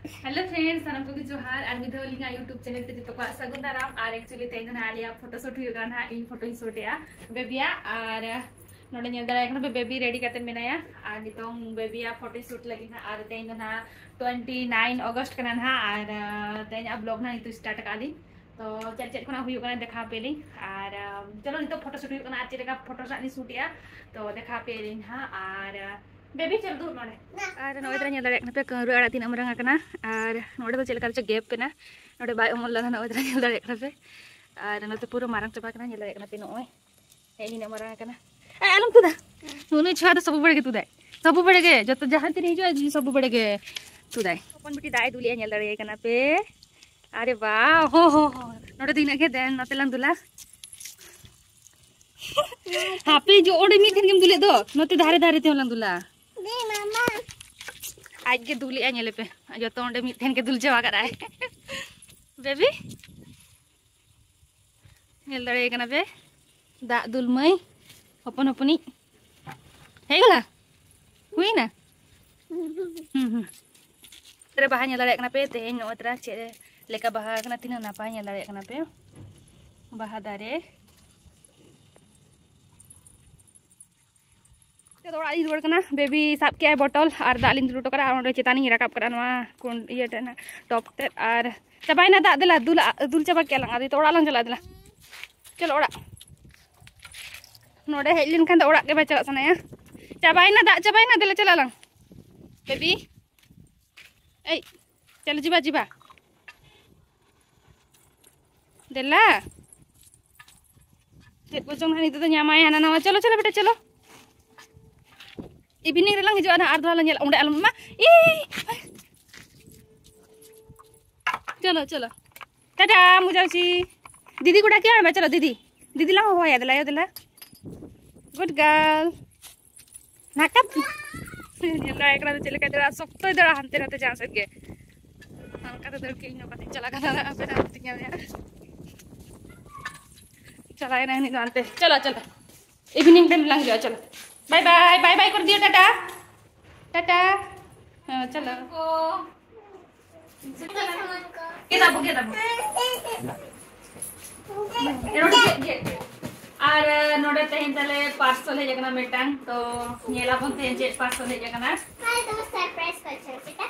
Hello friends, सानम को जोहार और मिधवलिंगा यूट्यूब चैनल ते जतो को सगुन दाराम और एक्चुअली तेन आलिया फोटो शूट हुआ ना इन फोटो शूटिया बेबिया और नोडे नेल दाड़ा एकन बेबी रेडी करते मेनाया और नितों बेबिया फोटो शूट लगी ना और तेन ना 29 अगस्त कना ना और तेन अब ब्लॉग ना नितो स्टार्ट काली तो चेक चेक कोना हुआ देखा पेली और चलो नितो फोटो शूट हुआ ना चेका फोटो सा शूटिया तो देखा पेली हां और बेबी चल दूर नोडे और नोडे तरा नेल दाड़ा पे करू आड़ा तीन मरंगा कना और नोडे तो चलकर जो गैप पेना नोडे बाय अमल लना नोडे तरा नेल दाड़ा पे और नोते पूरा मारंग चबा कना नेल दाड़ा पे नोय हे इन मरंगा कना ए आलम तुदा नुनु छुआ तो सब बड़े के तुदा सब बड़े के जतो जहां तीन हिजो सब बड़े के तुदा अपन बिटी दाय दुलिया नेल दाड़ा कना पे अरे वाह हो नोडे तीन के देन नते लन दुला हापी जो ओडे मी थिन गेम दुले दो नते धारे धारे ते लन दुला दे मामा आज के दुली आने पे जो तो ओंडे मिठेन के दुल जवा कराए बेबी नेल दड़े कना पे दा दुल मई अपन अपनी हे गला हुई ना तेरे बाहर नेल दड़े कना पे ते नो तरा चे लेका बाहर कना तीन नापा नेल दड़े कना पे बाहर दारे बेबी साब के बोटल और दालिन दुलटो करा और चेतानी राकाब करा नवा कोन ये टेना टॉप ते और चबाइना दा देला दुल चबा के लंगा तो ओड़ा लं चला देला चलो ओड़ा नोडे हेलिन खान ओड़ा के बा चला सनाया चबाइना देला चला लं बेबी ए चलो जीबा जीबा देला चेत बचंग हानि तो न्यामाय हाना नवा चलो चलो बेटा चलो इवनिंग रे लंग हिजो ना आर धला नेल ओंडे आलम मा ई चलो चलो टाटा मुजाउसी दीदी गुडा क्या चलो दीदी ला हो या देला गुड गर्ल नाकप नेला एकरा चले का दरा सख्त दरा हंते नते जा सके हल्का तो दर के इन कते चला गला बेटा तिया चला ना नहीं जानते चलो इवनिंग टाइम लंग जाओ चलो बाय बाय कर दियो टाटा टाटा चलो किताब और नोडे तेन तले पार्सल हे जगना मेटांग तो नेला बन तेन जे पार्सल हे जगना हाय तो सरप्राइज कल्चर बेटा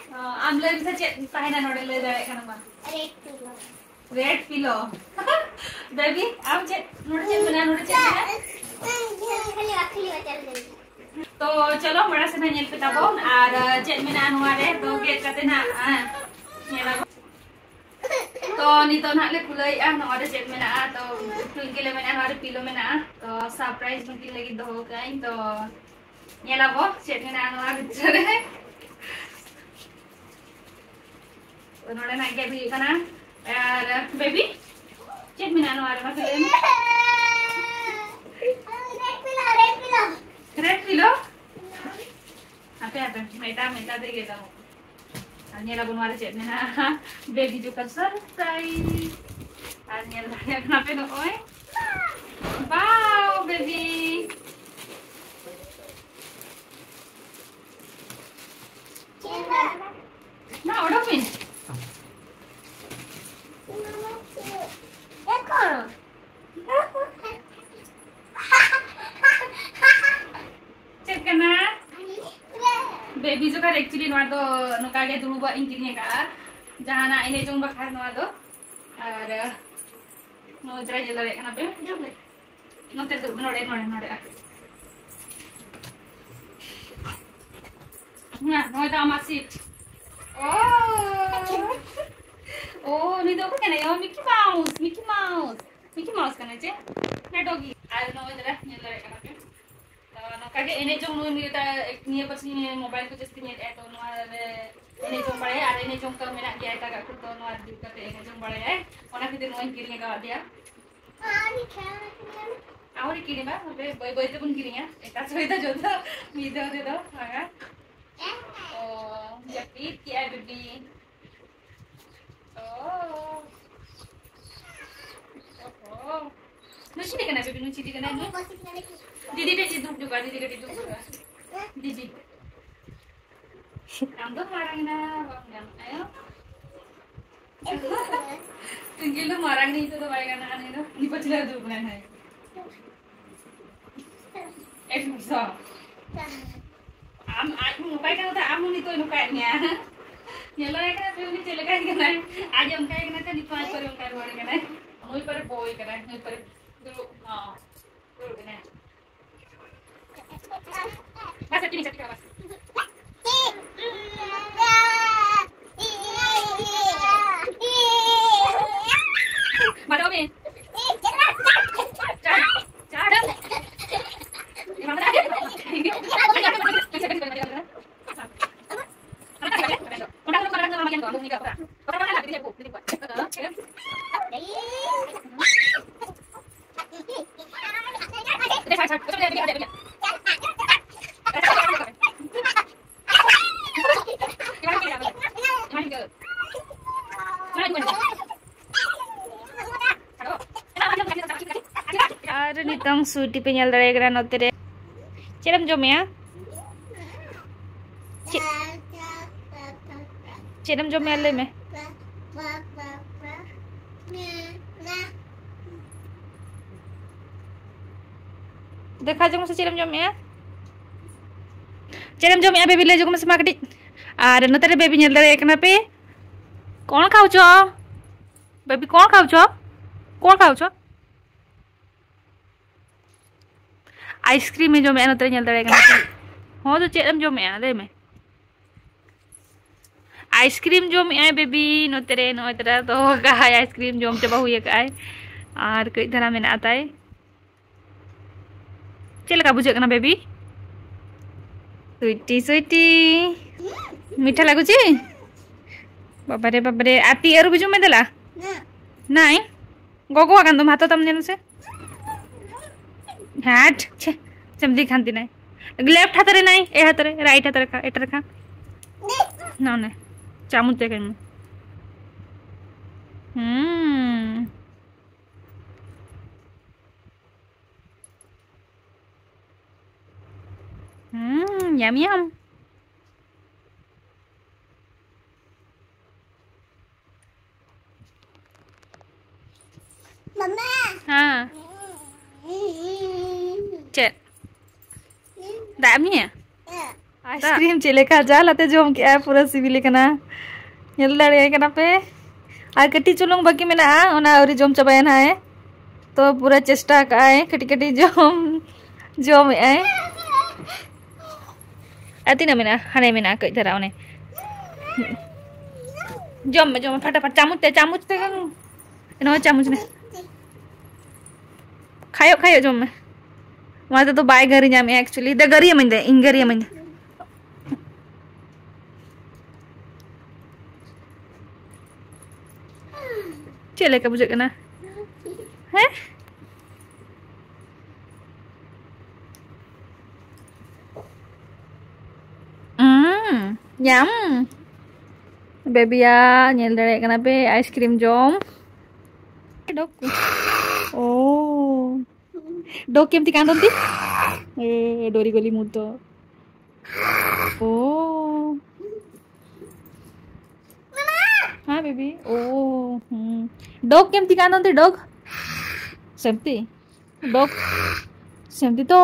आमले से जे ताहेना नोडे ले जाए कना मा रेड पिलो बेबी आप जे नोडे बना तो चलो बड़ा से नेल पे ताबो और चेक में ना रे तो गेट करते ना नेला तो नितो ना ले कुलई आ नोडे चेक में ना तो टुनके ले में ना रे पिलो में ना तो सरप्राइज टुनके लगी दो काई तो नेला बो चेक में ना बिचरे तो नोडे ना के भी कना और बेबी चेक में ना रे मतलब रेड पिलो apa मेटा दे गेता अन्यला बनवारे चेत में ना बेबी जो कर सरप्राइज अन्यला या kenapa no oy wow baby ना ओडो पिन बेबी जो कर एक्चुअली नोआ दो नोका के दुरुबा इंकिने का जहाना इने जों बखार नोआ दो और नो जरा जला रे कना पे नोते दु नोडे ना नोय दा मासी ओ नि दो कने यो मिकी माउस कने जे ना डॉगी आज नो जरा जला रे कना पे नोकागे एने जों नु निता निया पसी मोबाइल को जस्ती नेट तो नो एने जों बड़े आ एने जों का मेना गया ता को तो नो दिक करते एने जों बड़े है ओना खातिर नो किरिया का दिया आनी खेला और किरी बा बय बय ते बुन किरिया एका सहित जो तो मी दे दो हां ओ जपी किया बेबी ओ नुची ने कना बेबी नुची कना दीदी पे चिदुक juga दीदी के चिदुक juga दीदी हम तो मारेंगे ना ayo Tinggi lu marang nih itu tuh baik anak ini tuh. Ini pecah tuh bukan hai. Bisa. Aku nukai kan tak amun itu nukainya. Nyala kan tuh ini celekan kan. Aja nukai kan kan di pas per nukai boleh kan. Nui per boy kan. Nui per dulu. Oh. Dulu kan. Masa kini cakap apa? Mana Omi? Nitong suti penyal dari gran otere. Ciram jom ya. Ciram jom ya le me. देखा जो मुझसे चिरम जम या baby ले जो मुझसे marketing आरे न तेरे बेबी नेल एक ना पे कौन खाऊ छो बेबी कौन खाऊ छो आइसक्रीम में जो मैं न तेरे नेल एक ना पे हो तो चिरम जो मैं दे में आइसक्रीम जो मैं बेबी न तेरे नो तेरा तो का आइसक्रीम जो चबा हुई का है और कई तरह में आता है चल का बुझे ना बेबी स्वीटी स्वीटी मीठा लगुची बाबा रे आती एरु बिजु में देला नहीं गोगो आगन तुम हाथ तम नेनु से हाट छे सेमदी खांती नहीं लेफ्ट हाथ रे नहीं ए हाथ रे राइट हाथ रे खा एटर खा ना ना चामच दे कर yum yum. Mama. हाँ. Cek. Damnya. आइसक्रीम चले का जा लाते जो हम क्या पूरा सिविल कना ये लड़े कना पे आ कटी चुलुंग बाकी में ना ओना औरी जोम चबायन है तो पूरा चेष्टा का है कटी कटी जोम है आती ना मेना हने मेना कई तरह उन्हें जोम फटाफट चामुच ते इन्हों चामुच ने खायो जोम में वहाँ तो बाय गरी जामे एक्चुअली द गरी मंदे इंगरी मंदे चले का बुझे ना है yum baby ya nyel dari kenapa ice cream jom dok oh dok केमती कांदोंती ए डोरी गोली मुद्दो oh हाँ बेबी oh dok केमती कांदोंती dok सेमती तो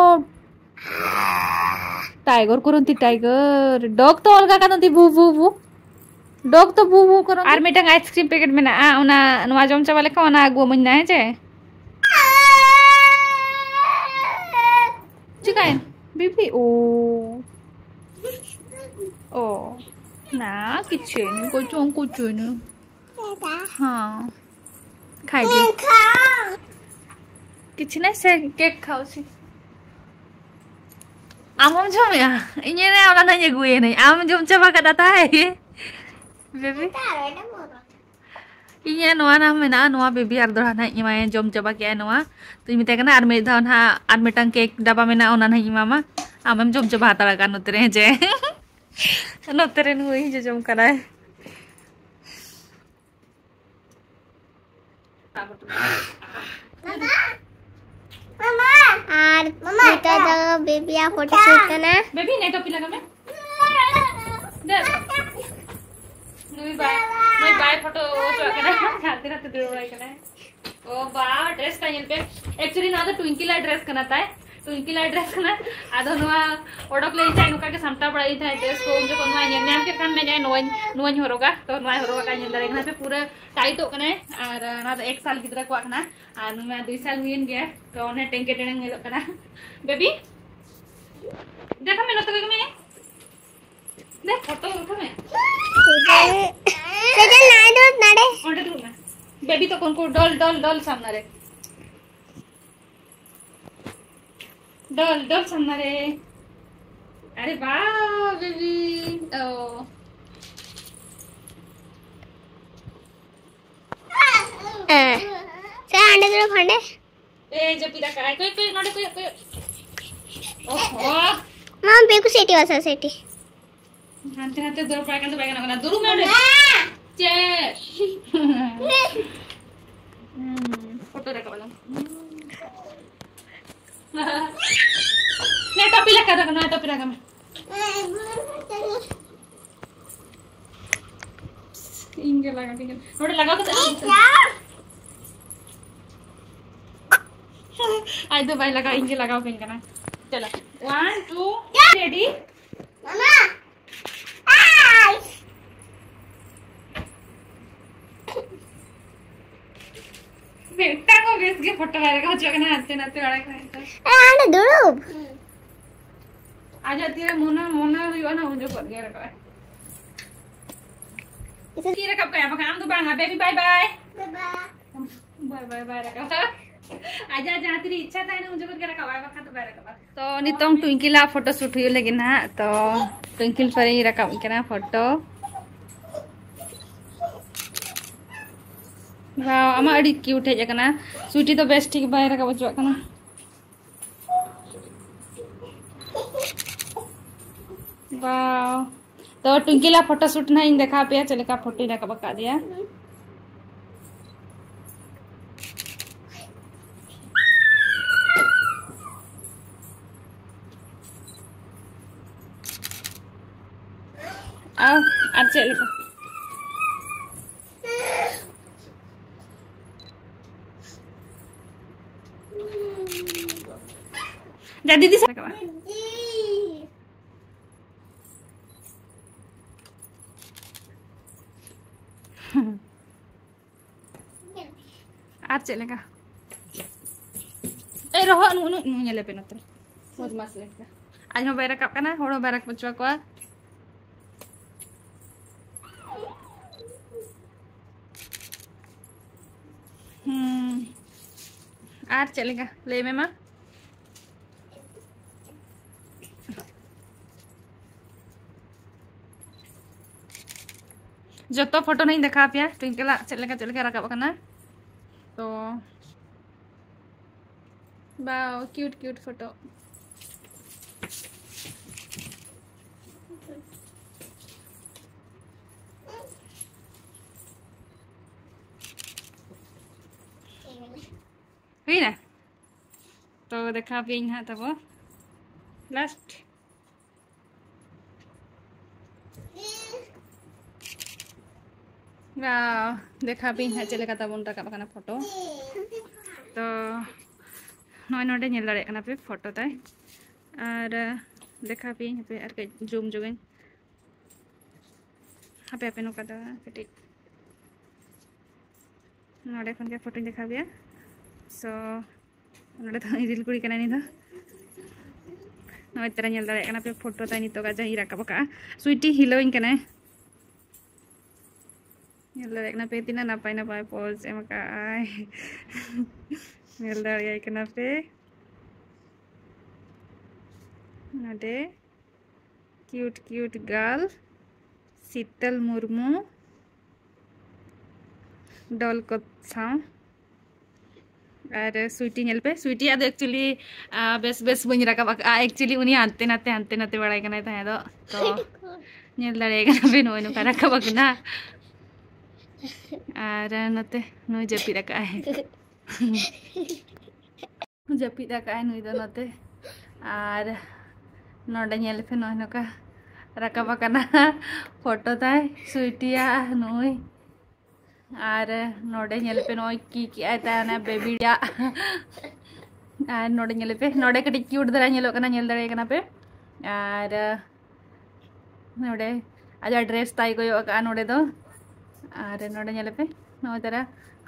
टाइगर करंती टाइगर डॉग तो अलगा कानंती बू डॉग तो बू करन आर मिटंग आइसक्रीम पैकेट में ना ओना नवा जम चाबा लेखा ओना आगु मन ना है जे चिकाइन बेबी ओ ना किचन कुछ हाँ खाई दे किचन से केक खाओ सी Amom jom ya, ini nih orang nanya gue nih. Amom jom coba kata tahu, baby. Ini noa namanya noa baby ardor hana ini mah jom coba kaya noa. Tu ini tekan army tahun ha army tang cake dapa mana onan ini mama. Amom jom coba hata laga nutere je. Nutere nui je jom karai. मम्मा बेटा जगह baby आ photo shoot करना baby net of लगा मैं दे नई bye bye photo तो कना खाते रहते दुरुड़ाई कना ओ बा ड्रेस का पे एक्चुअली ना तो ट्विंकल ड्रेस कना ताय ट्विंकल ड्रेस कना आदो नवा ओडक ले जाय नुका के सामटा बड़ाई थाय ड्रेस को जो कोन न्या न्याम के खान में जाय नोय हरोगा तो नोय हरोगा का नल दारे पे पूरा टाइट हो कना और ना तो 1 साल गिदरा को कना और नुमा 2 साल हुईन गया तो ओने टेंके टेंग नेलो कना बेबी देखा मैं नतो के मैं देख फोटो उठो मैं सेजल नाय दो नाडे ओंडे दू ना बेबी तो कोन को डॉल सामने रे डॉल सामने रे अरे वाह बेबी ओ से अंडे दो फंडे ए जो पिरा काय कोई नोडे कोई ओहो मम बेकु सेटी वासा सेटी हांते हांते दूर पाय ना दूर में चे फोटो रखा वाला ले टोपी लगा रखना टोपी लगा मैं इंगे लगा ठीक है नोडे लगा तो आई दो भाई लगा इंगे लगाओ कहीं करना चलो 1 2 रेडी मामा बेटा को बेस के फोटो लगा चकना हाथे नाते वाला का आने दुरुब आज तेरे मोना हुआ ना जो कर गया रखा इसे ये कब का काम तो बांगा baby bye bye bye bye रखा आजा जहाँ तेरी इच्छा था ना मुझे कर रखा बाय तो बाय रखा तो नितोंग ट्विंकल फोटो शूट हुई लगे ना तो ट्विंकल पर ही रखा इकना फोटो वाव आमा अड़ी क्यूट है जकना स्वीटी तो बेस्ट ठीक बाय रखा बचवा कना वाव तो ट्विंकल फोटो शूट ना इन देखा पे चले का फोटो रखा बका दिया आओ आज चल जा दीदी से आज चलेगा ए रहो नु nyele pe notre mos mas leka आज मैं बैरक अपना होड़ो बैरक बचवा को आज चलेगा ले में मां जो तो फोटो नहीं देखा पिया ट्विंकल चलेगा रखा करना तो वाओ क्यूट फोटो हुई ना तो देखा भी यहाँ तब लास्ट देखा भी यहाँ चलेगा तब उन रखा करना फोटो तो नॉय नोडे नेल दाड़े करना पे फोटो ताई और देखा भी यहाँ पे और जूम जुगें हाँ पे अपने नोका दा कटी नोडे खन के फोटो देखा भी सो नोडे तो इदिल कुड़ी करना नहीं था नॉय तेरा नेल दाड़े करना पे फोटो ताई नहीं तो का जही रखा बका स्वीटी हिलोइंग करना नेल दाड़े करना पे तीना नापाय पोज एम का नेल दाड़े करना पे नोडे क्यूट गर्ल शीतल मुर्मू डॉल को साव और स्वीटी नेल पे स्वीटी आदो एक्चुअली बेस बनी रखा एक्चुअली उनी हांते नाते बड़ाई कना था तो नेल दाड़े कना पे नोय नुका रखा बकना और नते नोय जपी रखा है जपी रखा है नोय दो नते और नोडे नेल पे नोय नुका रखा बकना फोटो ताई स्वीटिया नोय और नोडे नेल पे नोय की आता ना बेबी डा और नोडे नेल पे नोडे कटी क्यूट दरा नेलो कना नेल दरे कना पे और नोडे आज ड्रेस ताई को यो का नोडे दो और नोडे नेल पे नो तरा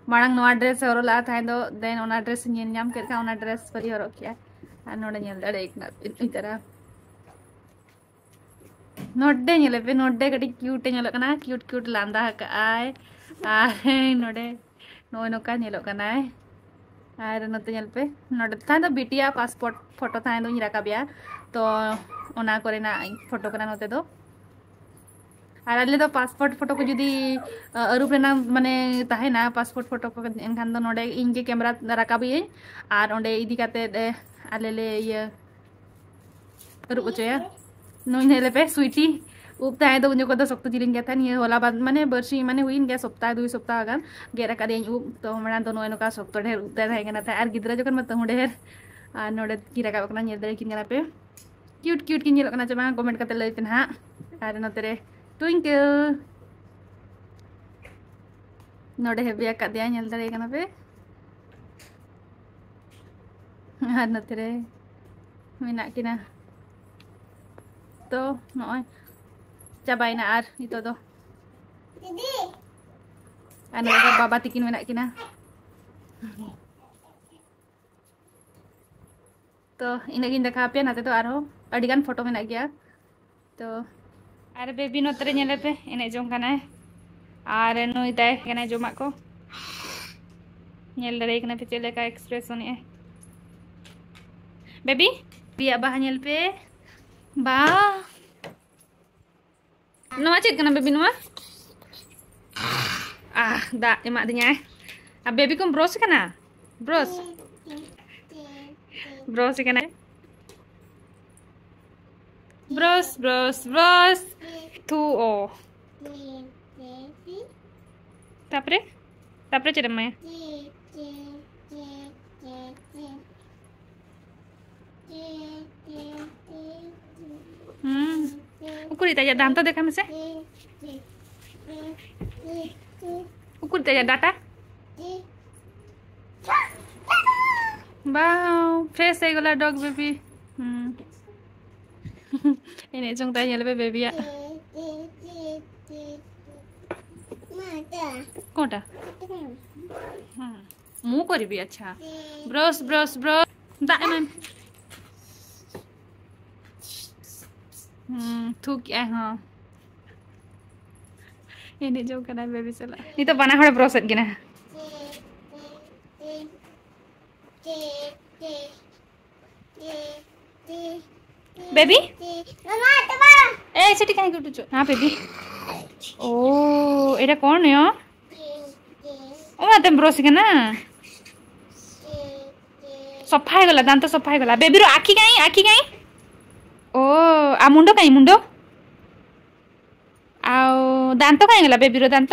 मांग नो ड्रेस हरला था दो देन ओना ड्रेस नेल नाम कर का ओना ड्रेस परी हरो किया और नोडे नेल दरे एक ना इतरा नोडे नेल पे नोडे कटी क्यूट नेलो कना क्यूट क्यूट लांदा का आय नोडे नो नोका नेलो कना और नोते नेल पे नोडे था दो बिटिया पासपोर्ट फोटो था दो रखा बिया तो ओना करेना फोटो कना नोते दो और अल्ले दो पासपोर्ट फोटो को जुदी अरूप रेना माने ताहेना पासपोर्ट फोटो को एनखान दो नोडे इनके कैमरा रकाबी और ओंडे इदी काते आले ले ये अरूप चया नो नेले पे स्वीटी उप ताहे दो उनको दो सप्ताह जिलिंग गया था नहीं होला बाद माने बर्सी माने हुई गया सप्ताह 2 सप्ताह गान गेरा का देन उप तो मना दोनो एनो का सप्ताह ढेर उप ताहे गना था और गिदरा जकन मत हूं ढेर और नोडे की रका बकना नेल दरे किन गना पे क्यूट क्यूट किन नेलो कना जमा कमेंट करते लई पे ना और नोते ट्विंकल नोडे हेबिया का दिया नेल दरे कना पे और नोते मिना किना तो नोय चाबाइना are itu do didi ana ka baba tikin mena kina तो इनगिन देखा पे नाते तो आरो अडिगान फोटो में गया तो अरे बेबी नोतरे नेले पे एने जों कना और नुई ताय कना जोमा को नेल दरे कना पे चले का एक्सप्रेशन है बेबी बिया बा नेल पे बा नवा चेक कना बेबी नवा दा एमा दिnya अब बेबी को ब्रश कना ब्रश कना ब्रश ब्रश ब्रश तू ओ तापरे तापरे चेरे मैं उकुरी ताजा दांत देखा में से उकुरी ताजा डाटा वाओ फ्रेश है गला डॉग बेबी इने जों ताजा ले बेबी या कोटा मुंह करी भी अच्छा ब्रश ब्रश ब्रश दा एमन थूक क्या हाँ ini jauh kena baby salah itu panah udah proses gini baby seperti kayak gitu हाँ baby oh ini कौन है oh ना तुम proses kan ना सफा है गला दांत सफा है गला बेबी रो आखी कहीं ओ आ मुंडो कहीं मुंडो आओ दांत कहीं गला बेबी रो दांत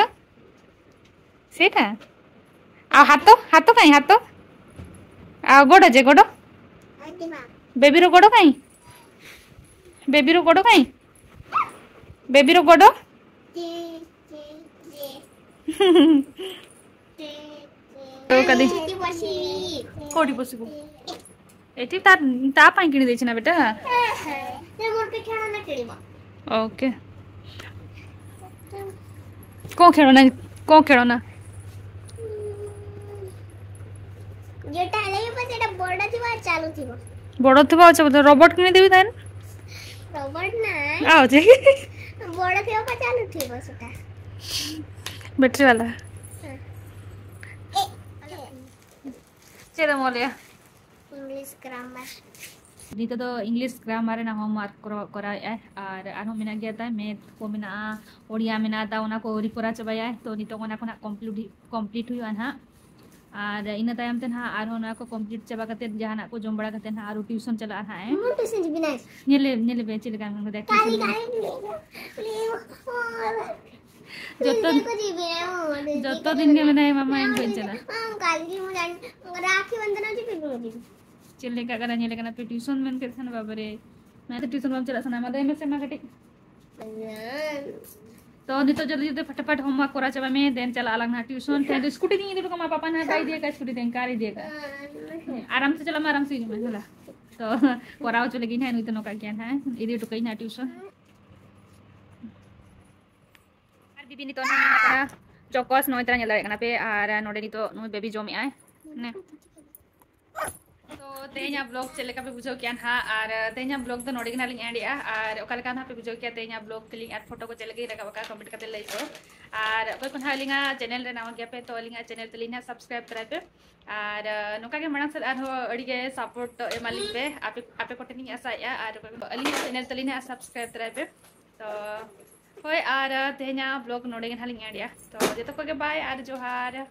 सेटा आ हाथ कहीं हाथ आ गोड़ जे गोड़ बेबी रो गोड़ कहीं बेबी रो गोड़ कहीं बेबी रो गोड़ तो कदी कोडी बसबो एटी ता पाई किनी देछि ना बेटा ते मोर पे खेळो ना खेळीबो ओके को खेळो ना जेटा लेबे बस एटा बड़ा थिबा चालू थिबो बड़ा थिबा अच्छा रोबोट किनी देबी तान रोबोट ना आओ जे बड़ा थिबा का चालू थिबो सेटा बैटरी वाला चलो मोलिया इंग्लिश ग्रामर नीतो तो इंग्लिश ग्रामर ना होमवर्क करा है और आनो मेना गया था मैथ को मेना ओडिया मेना था उना को रिपोरा चबाया तो नीतो कोना कोना कंप्लीट हुई ना और इन तायम ते ना आरो ना को कंप्लीट चबा कते जहाना को जमबड़ा कते ना आरो ट्यूशन चला है ट्यूशन जी बिना नेले बेचे लगा हम देख जतो दिन के मेना मामा इन बेचना हम काल की मु जान राखी बंधन जी पे चले का करने लेकिन पे ट्यूशन में के थान बाबरे मैं तो ट्यूशन में चला सना मदे में से माकटी तो नितो जल्दी जल्दी फटाफट होमवर्क करा चाबा में देन चला अलग ना ट्यूशन थे तो स्कूटी नहीं इधर का पापा ना गाड़ी देगा स्कूटी देन कार देगा आराम से चला मैं आराम से मैं चला तो कराओ चले गई ना नुई तो नोका क्या है इधर तो कहीं ना ट्यूशन आर बीबी नितो ना चौकस नोई तरह nyala kana pe ara node nito noi baby jom ai ne तो तेना ब्लॉग चले का पे बुझो क्या हा और तेना ब्लॉग तो नोडी गनालिंग एंडिया और ओकल का ना पे बुझो क्या तेना ब्लॉग तलिंग एड फोटो को चले गई रका का कमेंट करते ले तो और कोई कोन हालिंगा चैनल रे नाम गया पे तो लिंगा चैनल तलिंगा सब्सक्राइब करा पे और नोका के मणा से आर हो अड़ी के सपोर्ट एमालिंग पे आपे कोटेनिंग ऐसा या और लिंगा चैनल तलिंगा सब्सक्राइब करा पे तो होय और तेना ब्लॉग नोडी गनालिंग एंडिया तो जे तो को के बाय और जोहार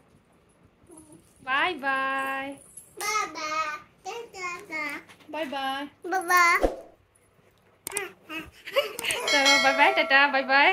bye bye bye bye Bye bye. तो bye bye tata bye bye